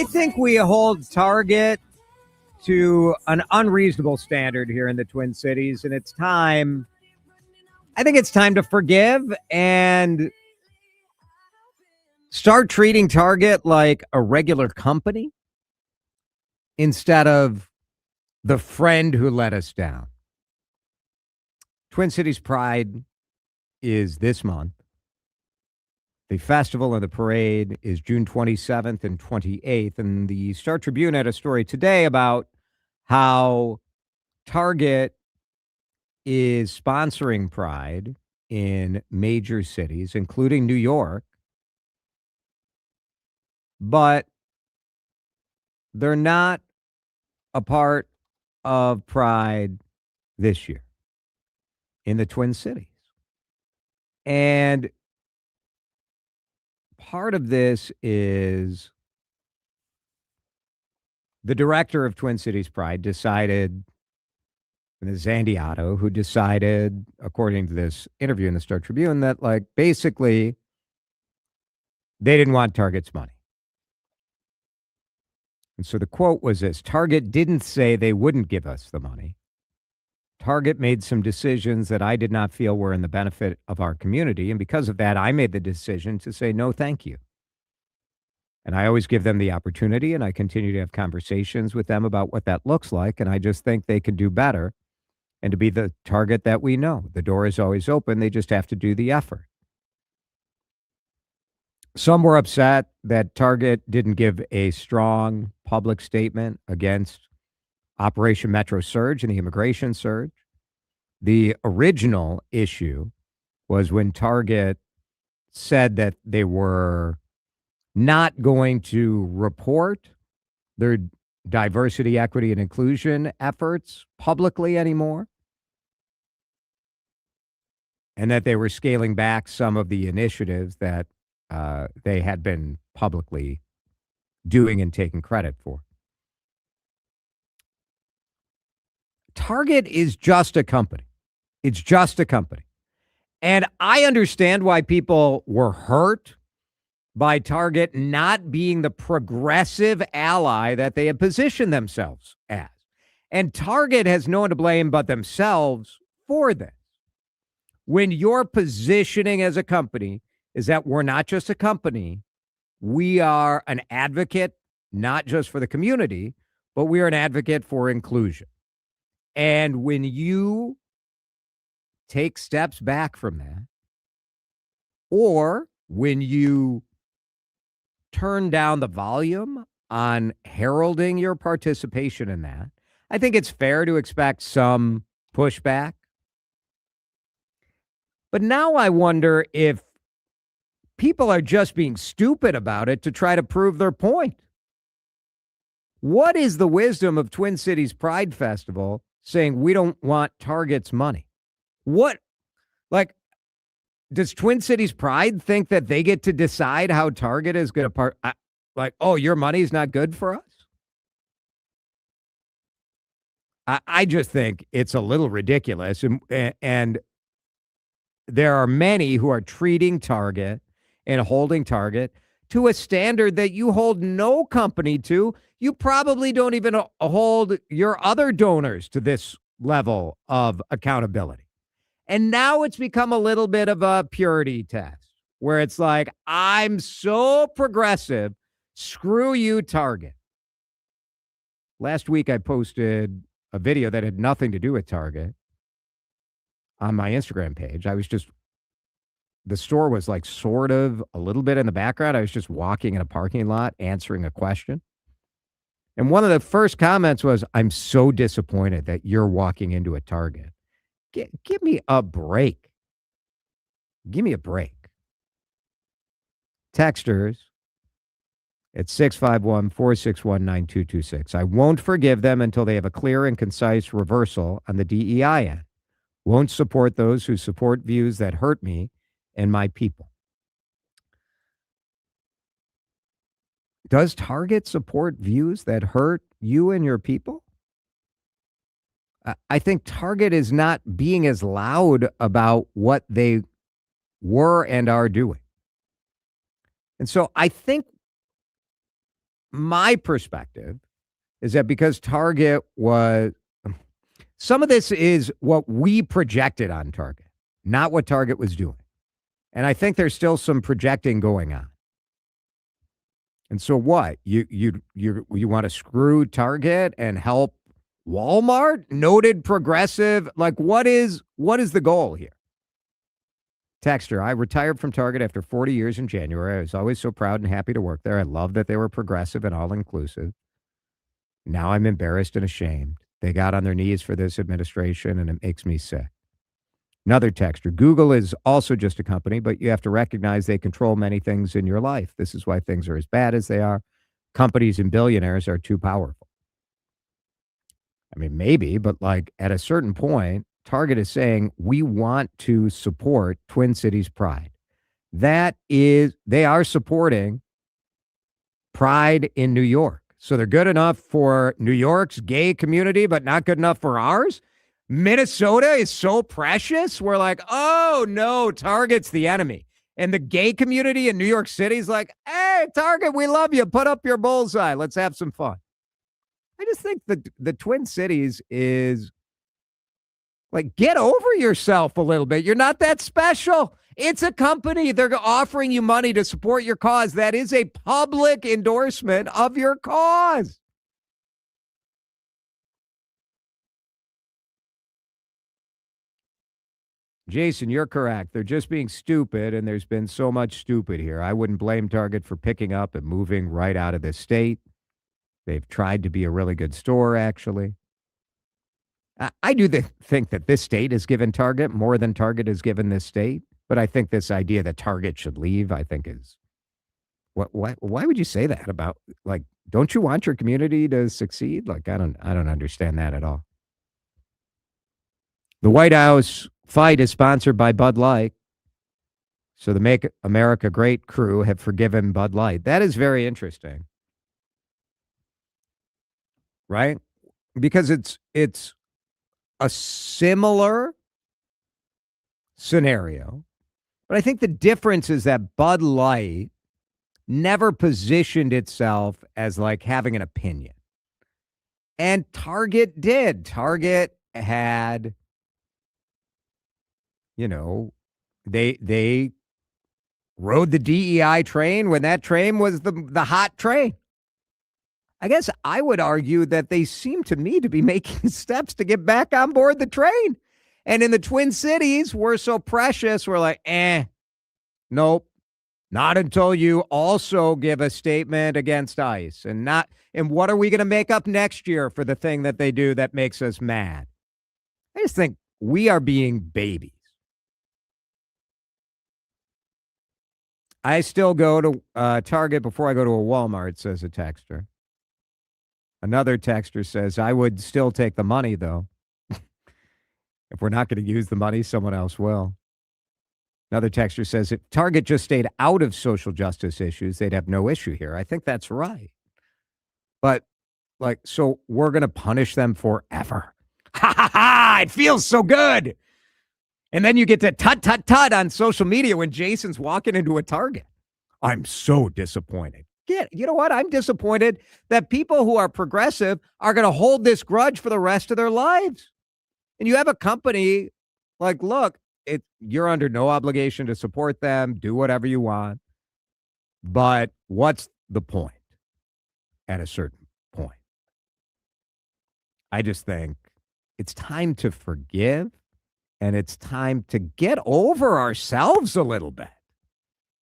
I think we hold Target to an unreasonable standard here in the Twin Cities, and it's time. I think it's time to forgive and start treating Target like a regular company instead of the friend who let us down. Twin Cities Pride is this month. The festival and the parade is June 27th and 28th. And the Star Tribune had a story today about how Target is sponsoring Pride in major cities, including New York. But they're not a part of Pride this year in the Twin Cities. And part of this is the director of Twin Cities Pride decided, and it's Andy Otto, who decided, according to this interview in the Star Tribune, that basically they didn't want Target's money. And so the quote was this: Target didn't say they wouldn't give us the money. Target made some decisions that I did not feel were in the benefit of our community. And because of that, I made the decision to say, no, thank you. And I always give them the opportunity, and I continue to have conversations with them about what that looks like. And I just think they can do better and to be the Target that we know. The door is always open. They just have to do the effort. Some were upset that Target didn't give a strong public statement against Operation Metro Surge and the immigration surge. The original issue was when Target said that they were not going to report their diversity, equity, and inclusion efforts publicly anymore, and that they were scaling back some of the initiatives that they had been publicly doing and taking credit for. Target is just a company. It's just a company. And I understand why people were hurt by Target not being the progressive ally that they had positioned themselves as. And Target has no one to blame but themselves for this. When your positioning as a company is that we're not just a company, we are an advocate, not just for the community, but we are an advocate for inclusion. And when you take steps back from that, or when you turn down the volume on heralding your participation in that, I think it's fair to expect some pushback. But now I wonder if people are just being stupid about it to try to prove their point. What is the wisdom of Twin Cities Pride Festival saying we don't want Target's money? Does Twin Cities Pride think that they get to decide how Target is going to oh, your money's not good for us? I just think it's a little ridiculous. And there are many who are treating Target and holding Target to a standard that you hold no company to. You probably don't even hold your other donors to this level of accountability. And now it's become a little bit of a purity test where it's like, I'm so progressive, screw you, Target. Last week, I posted a video that had nothing to do with Target on my Instagram page. The store was sort of a little bit in the background. I was just walking in a parking lot answering a question. And one of the first comments was, I'm so disappointed that you're walking into a Target. Give me a break. Give me a break. Texters at 651-461-9226. I won't forgive them until they have a clear and concise reversal on the DEI end. Won't support those who support views that hurt me and my people. Does Target support views that hurt you and your people? I think Target is not being as loud about what they were and are doing. And so I think my perspective is that because Target was some of this is what we projected on Target, not what Target was doing. And I think there's still some projecting going on. And so what? You want to screw Target and help Walmart? Noted progressive. Like what is the goal here? Texter, I retired from Target after 40 years in January. I was always so proud and happy to work there. I love that they were progressive and all inclusive. Now I'm embarrassed and ashamed. They got on their knees for this administration and it makes me sick. Another texter, Google is also just a company, but you have to recognize they control many things in your life. This is why things are as bad as they are. Companies and billionaires are too powerful. I mean, maybe, but like at a certain point, Target is saying we want to support Twin Cities Pride. That is, they are supporting Pride in New York. So they're good enough for New York's gay community, but not good enough for ours. Minnesota is so precious. We're like, oh no, Target's the enemy. And the gay community in New York City is like, hey, Target, we love you. Put up your bullseye. Let's have some fun. I just think that the Twin Cities is like, get over yourself a little bit. You're not that special. It's a company. They're offering you money to support your cause. That is a public endorsement of your cause. Jason, you're correct. They're just being stupid, and there's been so much stupid here. I wouldn't blame Target for picking up and moving right out of this state. They've tried to be a really good store, actually. I do think that this state has given Target more than Target has given this state. But I think this idea that Target should leave, I think is why would you say that about like, don't you want your community to succeed? Like, I don't understand that at all. The White House fight is sponsored by Bud Light. So the Make America Great crew have forgiven Bud Light. That is very interesting. Right? Because it's a similar scenario. But I think the difference is that Bud Light never positioned itself as like having an opinion. And Target did. Target had, they rode the DEI train when that train was the hot train. I guess I would argue that they seem to me to be making steps to get back on board the train. And in the Twin Cities, we're so precious. We're like, nope, not until you also give a statement against ICE. And what are we going to make up next year for the thing that they do that makes us mad? I just think we are being babies. I still go to Target before I go to a Walmart, says a texter. Another texter says, I would still take the money, though. If we're not going to use the money, someone else will. Another texter says, if Target just stayed out of social justice issues, they'd have no issue here. I think that's right. But, so we're going to punish them forever. Ha, ha, ha! It feels so good. And then you get to tut on social media when Jason's walking into a Target. I'm so disappointed. You know what? I'm disappointed that people who are progressive are going to hold this grudge for the rest of their lives. And you have a company like, look, you're under no obligation to support them. Do whatever you want. But what's the point at a certain point? I just think it's time to forgive and it's time to get over ourselves a little bit.